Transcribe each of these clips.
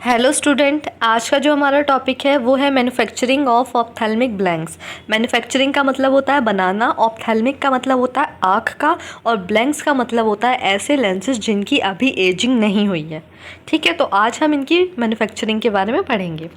Hello student, आज का जो हमारा टॉपिक है वो है manufacturing of ophthalmic blanks. Manufacturing का मतलब होता है बनाना, ऑप्थेल्मिक का मतलब होता है आँख का, और ब्लैंक्स का मतलब होता है ऐसे लेंसेज जिनकी अभी एजिंग नहीं हुई है। ठीक है, तो आज हम इनकी मैन्युफैक्चरिंग के बारे में पढ़ेंगे।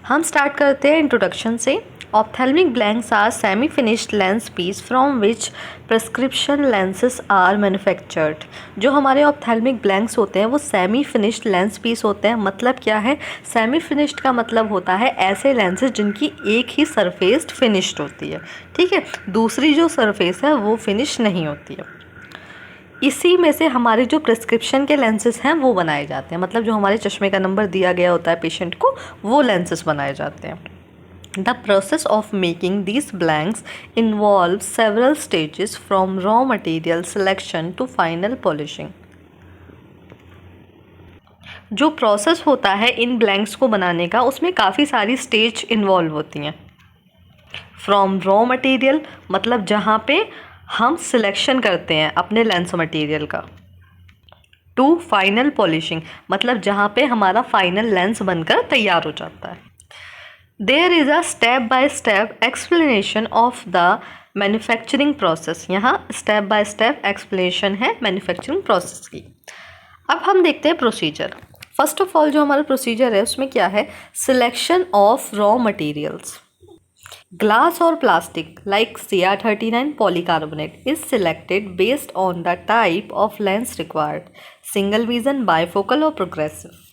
हम स्टार्ट करते हैं इंट्रोडक्शन से। Ophthalmic blanks are semi finished lens piece from which prescription lenses are manufactured. जो हमारे ऑप्थेल्मिक ब्लैंक्स होते हैं वो सेमी फिनिश्ड लेंस पीस होते हैं। मतलब क्या है, सेमी फिनिश्ड का मतलब होता है ऐसे लेंसेज जिनकी एक ही सरफेस फिनिश्ड होती है। ठीक है, दूसरी जो सरफेस है वो फिनिश नहीं होती है। इसी में से हमारे जो प्रिस्क्रिप्शन के लेंसेज हैं वो बनाए जाते हैं। मतलब जो हमारे चश्मे का नंबर दिया गया होता है पेशेंट को, वो लेंसेज बनाए जाते हैं। The process of making these blanks involves several stages from raw material selection to final polishing. जो प्रोसेस होता है इन ब्लैंक्स को बनाने का, उसमें काफ़ी सारी स्टेज इन्वॉल्व होती हैं। फ्रॉम रॉ मटेरियल मतलब जहाँ पे हम सिलेक्शन करते हैं अपने लेंस मटेरियल का, टू फाइनल पॉलिशिंग मतलब जहाँ पे हमारा फाइनल लेंस बनकर तैयार हो जाता है। There is a step by step explanation of the manufacturing process. यहाँ स्टेप बाय स्टेप एक्सप्लेनेशन है मैन्युफैक्चरिंग प्रोसेस की। अब हम देखते हैं प्रोसीजर। फर्स्ट ऑफ ऑल जो हमारा प्रोसीजर है उसमें क्या है, selection of raw materials. Glass और plastic like CR39 polycarbonate is selected based on the type of lens required, single vision, bifocal और प्रोग्रेसिव।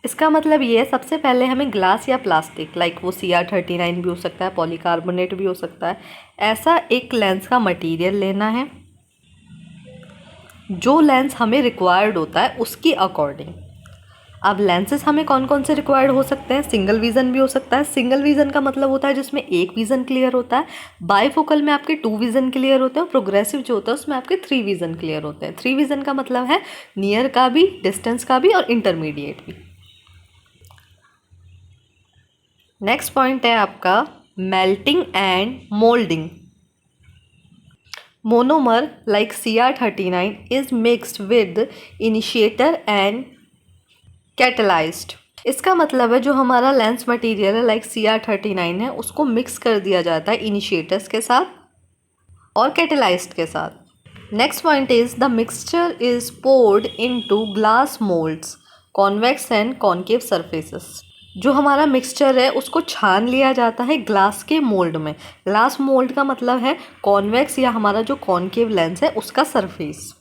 इसका मतलब ये है, सबसे पहले हमें ग्लास या प्लास्टिक लाइक वो CR39 भी हो सकता है, पॉलीकार्बोनेट भी हो सकता है, ऐसा एक लेंस का मटेरियल लेना है जो लेंस हमें रिक्वायर्ड होता है उसकी अकॉर्डिंग। अब लेंसेज हमें कौन कौन से रिक्वायर्ड हो सकते हैं, सिंगल विज़न भी हो सकता है। सिंगल विज़न का मतलब होता है जिसमें एक विज़न क्लियर होता है, बायफोकल में आपके 2 विज़न क्लियर होते हैं, और प्रोग्रेसिव जो होता है उसमें आपके 3 विज़न क्लियर होते हैं। 3 विज़न का मतलब है नियर का भी, डिस्टेंस का भी और इंटरमीडिएट भी। नेक्स्ट पॉइंट है आपका melting and moulding. Monomer like CR39 is mixed with initiator and catalysed. इसका मतलब है जो हमारा लेंस मटेरियल है लाइक CR39 है, उसको मिक्स कर दिया जाता है इनिशिएटर्स के साथ और कैटलाइज्ड के साथ। Next point is the mixture is poured into glass moulds, convex and concave surfaces. जो हमारा मिक्सचर है उसको छान लिया जाता है ग्लास के मोल्ड में। ग्लास मोल्ड का मतलब है कॉन्वेक्स या हमारा जो कॉन्केव लेंस है उसका surface.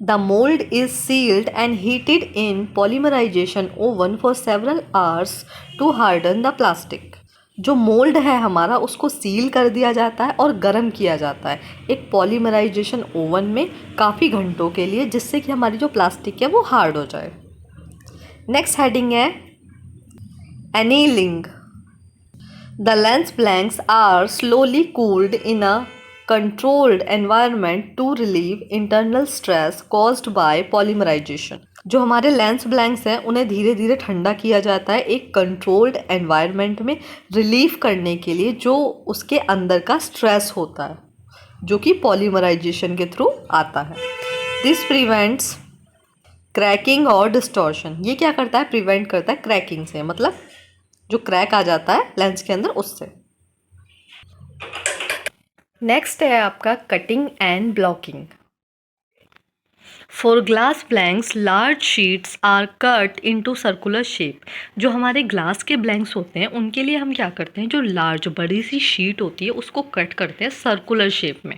The mould is sealed and heated in polymerisation oven for several hours to harden the plastic. जो मोल्ड है हमारा उसको सील कर दिया जाता है और गर्म किया जाता है एक पॉलीमराइजेशन ओवन में काफ़ी घंटों के लिए, जिससे कि हमारी जो प्लास्टिक है वो हार्ड हो जाए। नेक्स्ट हेडिंग है annealing. The lens blanks are slowly cooled in a controlled environment to relieve internal stress caused by polymerization. जो हमारे लेंस ब्लैंक्स हैं उन्हें धीरे धीरे ठंडा किया जाता है एक कंट्रोल्ड एनवायरनमेंट में, रिलीफ करने के लिए जो उसके अंदर का स्ट्रेस होता है जो कि पॉलीमराइजेशन के थ्रू आता है। दिस प्रिवेंट्स क्रैकिंग और डिस्टॉर्शन। ये क्या करता है, प्रिवेंट करता है क्रैकिंग से, मतलब जो क्रैक आ जाता है लेंस के अंदर उससे। नेक्स्ट है आपका cutting and blocking. For glass blanks large sheets are cut into circular shape. जो हमारे ग्लास के ब्लैंक्स होते हैं उनके लिए हम क्या करते हैं, जो लार्ज बड़ी सी शीट होती है उसको कट करते हैं सर्कुलर शेप में।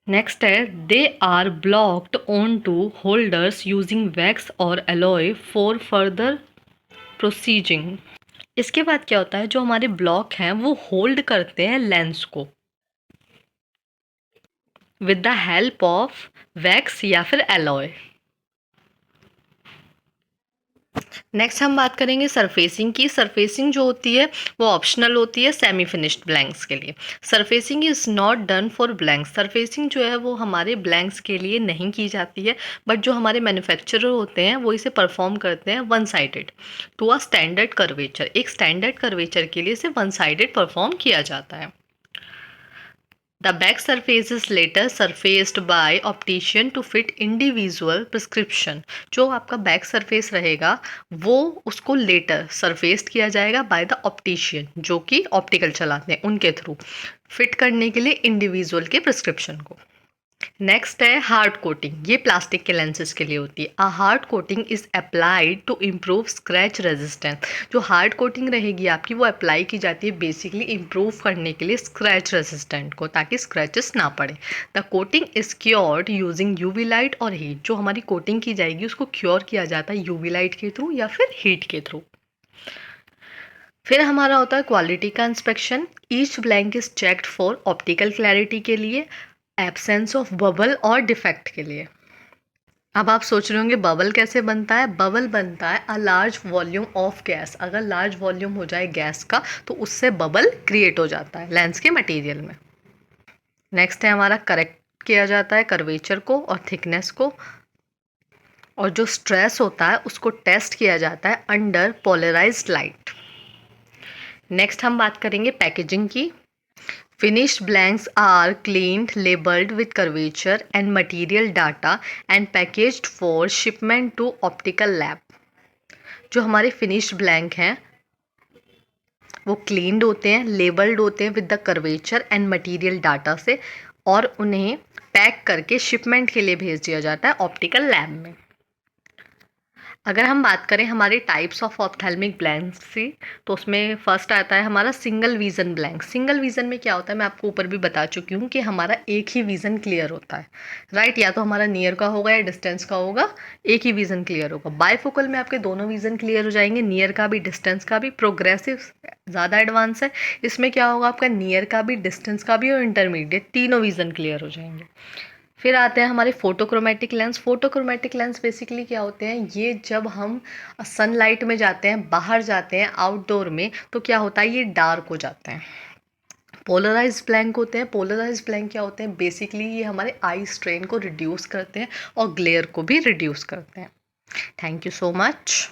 नेक्स्ट है they are blocked on to holders using wax और एलॉय फॉर फर्दर प्रोसीजिंग। इसके बाद क्या होता है, जो हमारे ब्लॉक हैं वो होल्ड करते हैं लेंस को with the help of wax या फिर एलॉय। नेक्स्ट हम बात करेंगे सरफेसिंग की। सरफेसिंग जो होती है वो ऑप्शनल होती है सेमी फिनिश्ड ब्लैंक्स के लिए। Surfacing is not done for blanks. Surfacing जो है वो हमारे ब्लैंक्स के लिए नहीं की जाती है, बट जो हमारे मैन्युफैक्चरर होते हैं वो इसे परफॉर्म करते हैं one sided to a standard curvature. एक स्टैंडर्ड कर्वेचर के लिए इसे वन साइडेड परफॉर्म किया जाता है। The back surface is later surfaced by optician to fit individual prescription. जो आपका बैक सरफेस रहेगा वो उसको लेटर सरफेस्ड किया जाएगा बाय द ऑप्टिशियन, जो कि ऑप्टिकल चलाते हैं उनके थ्रू, फिट करने के लिए इंडिविजुअल के प्रिस्क्रिप्शन को। नेक्स्ट है हार्ड कोटिंग। ये प्लास्टिक के लेंसेज के लिए होती है। A hard coating is applied to improve scratch resistance. जो हार्ड कोटिंग रहेगी आपकी वो अप्लाई की जाती है बेसिकली इम्प्रूव करने के लिए स्क्रैच रेजिस्टेंट को, ताकि स्क्रैचेस ना पड़े। The coating is cured using UV light और हीट। जो हमारी कोटिंग की जाएगी उसको क्योर किया जाता है यूवी लाइट के थ्रू या फिर हीट के थ्रू। फिर हमारा होता है क्वालिटी का inspection. Each blank is checked for optical clarity के लिए, एब्सेंस ऑफ बबल और डिफेक्ट के लिए। अब आप सोच रहे होंगे बबल कैसे बनता है। बबल बनता है a large volume of gas. अगर लार्ज वॉल्यूम हो जाए गैस का तो उससे बबल क्रिएट हो जाता है लेंस के मटेरियल में। नेक्स्ट है हमारा करेक्ट किया जाता है कर्वेचर को और थिकनेस को, और जो स्ट्रेस होता है उसको टेस्ट किया जाता है अंडर पोलराइज्ड लाइट। नेक्स्ट हम बात करेंगे पैकेजिंग की। Finished blanks are cleaned, labeled with curvature and material data and packaged for shipment to optical lab। जो हमारे फिनिश्ड ब्लैंक हैं वो क्लीन्ड होते हैं, लेबल्ड होते हैं with the curvature and material data से, और उन्हें पैक करके शिपमेंट के लिए भेज दिया जाता है ऑप्टिकल लैब में। अगर हम बात करें हमारे टाइप्स ऑफ ऑप्थेल्मिक ब्लैंक्स की, तो उसमें फर्स्ट आता है हमारा single vision blank. Single vision में क्या होता है मैं आपको ऊपर भी बता चुकी हूँ कि हमारा एक ही विजन क्लियर होता है, राइट। या तो हमारा नियर का होगा या डिस्टेंस का होगा, एक ही विजन क्लियर होगा। बायफोकल में आपके दोनों विजन क्लियर हो जाएंगे, नियर का भी डिस्टेंस का भी। प्रोग्रेसिव ज़्यादा एडवांस है, इसमें क्या होगा आपका नियर का भी, डिस्टेंस का भी और इंटरमीडिएट तीनों विजन क्लियर हो जाएंगे। फिर आते हैं हमारे photochromatic lens. Photochromatic lens basically क्या होते हैं, ये जब हम सनलाइट में जाते हैं, बाहर जाते हैं आउटडोर में, तो क्या होता है ये डार्क हो जाते हैं। पोलराइज ब्लैंक होते हैं। पोलराइज ब्लैंक क्या होते हैं, बेसिकली ये हमारे आई स्ट्रेन को रिड्यूस करते हैं और ग्लेयर को भी रिड्यूस करते हैं। Thank you so much.